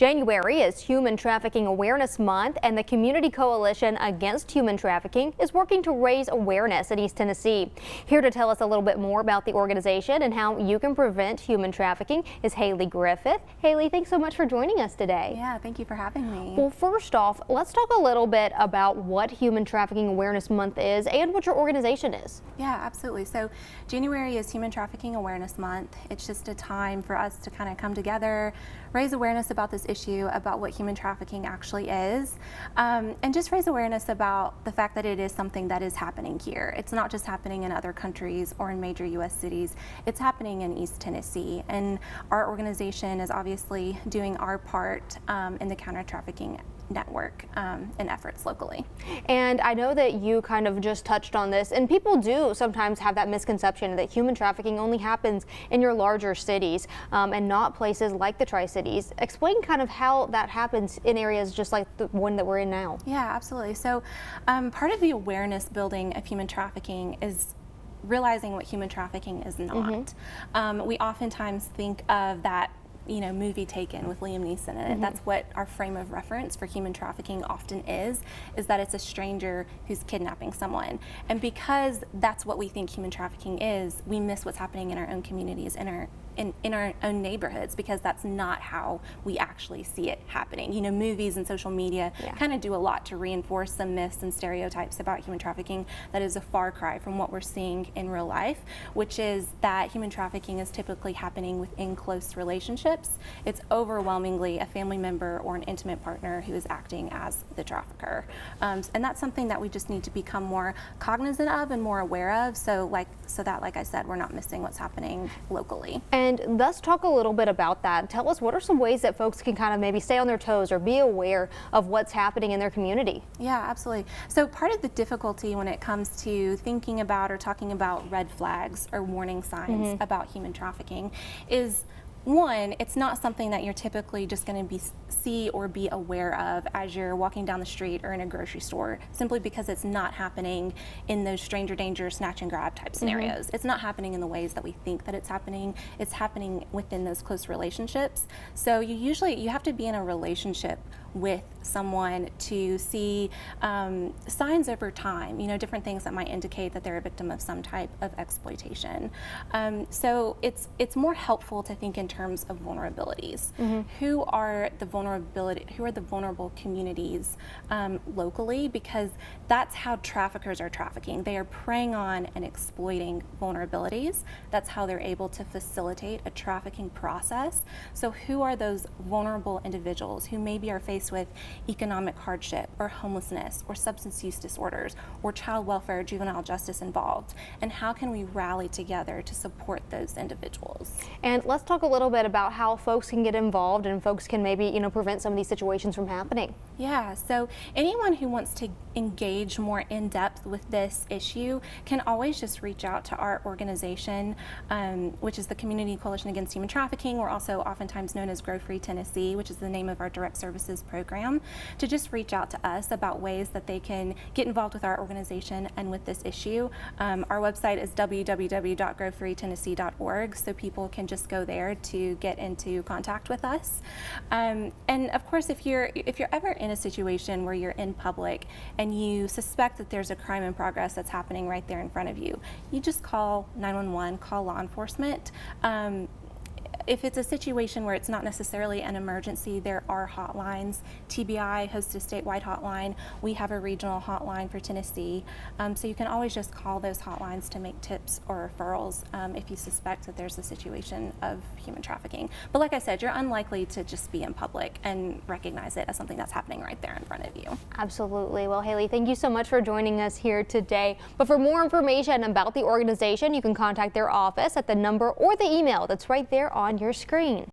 January is Human Trafficking Awareness Month, and the Community Coalition Against Human Trafficking is working to raise awareness in East Tennessee. Here to tell us a little bit more about the organization and how you can prevent human trafficking is Hayley Griffith. Hayley, thanks so much for joining us today. Yeah, thank you for having me. Well, first off, let's talk a little bit about what Human Trafficking Awareness Month is and what your organization is. Yeah, absolutely. So January is Human Trafficking Awareness Month. It's just a time for us to kind of come together, raise awareness about this issue, about what human trafficking actually is, and just raise awareness about the fact that it is something that is happening here. It's not just happening in other countries or in major U.S. cities. It's happening in East Tennessee, and our organization is obviously doing our part in the counter-trafficking network and efforts locally. And I know that you kind of just touched on this, and people do sometimes have that misconception that human trafficking only happens in your larger cities and not places like the Tri-Cities. Explain kind of how that happens in areas just like the one that we're in now. Yeah, absolutely. So part of the awareness building of human trafficking is realizing what human trafficking is not. We oftentimes think of that movie Taken with Liam Neeson in it. That's what our frame of reference for human trafficking often is that it's a stranger who's kidnapping someone. And because that's what we think human trafficking is, we miss what's happening in our own communities, in our own neighborhoods, because that's not how we actually see it happening. Movies and social media kind of do a lot to reinforce some myths and stereotypes about human trafficking that is a far cry from what we're seeing in real life, which is that human trafficking is typically happening within close relationships. It's overwhelmingly a family member or an intimate partner who is acting as the trafficker. And that's something that we just need to become more cognizant of and more aware of, so that, like I said, we're not missing what's happening locally. And let's talk a little bit about that. Tell us, what are some ways that folks can kind of maybe stay on their toes or be aware of what's happening in their community? Yeah, absolutely. So part of the difficulty when it comes to thinking about or talking about red flags or warning signs about human trafficking is, one, it's not something that you're typically just going to see or be aware of as you're walking down the street or in a grocery store, simply because it's not happening in those stranger danger, snatch and grab type scenarios. It's not happening in the ways that we think that it's happening. It's happening within those close relationships. So you have to be in a relationship with someone to see signs over time, different things that might indicate that they're a victim of some type of exploitation. So it's more helpful to think in terms of vulnerabilities. Who are the vulnerable communities locally, because that's how traffickers are trafficking. They are preying on and exploiting vulnerabilities. That's how they're able to facilitate a trafficking process. So who are those vulnerable individuals who maybe are faced with economic hardship or homelessness or substance use disorders or child welfare, juvenile justice involved, and how can we rally together to support those individuals? And let's talk a little bit about how folks can get involved and folks can maybe prevent some of these situations from happening. Yeah, so anyone who wants to engage more in depth with this issue can always just reach out to our organization, which is the Community Coalition Against Human Trafficking. We're also oftentimes known as Grow Free Tennessee, which is the name of our direct services program, to just reach out to us about ways that they can get involved with our organization and with this issue. Our website is www.growfreetennessee.org, so people can just go there to get into contact with us. And of course, if you're ever in a situation where you're in public and you suspect that there's a crime in progress that's happening right there in front of you, you just call 911, call law enforcement. If it's a situation where it's not necessarily an emergency, there are hotlines. TBI hosts a statewide hotline. We have a regional hotline for Tennessee. So you can always just call those hotlines to make tips or referrals if you suspect that there's a situation of human trafficking. But like I said, you're unlikely to just be in public and recognize it as something that's happening right there in front of you. Absolutely. Well, Hayley, thank you so much for joining us here today. But for more information about the organization, you can contact their office at the number or the email that's right there on your screen.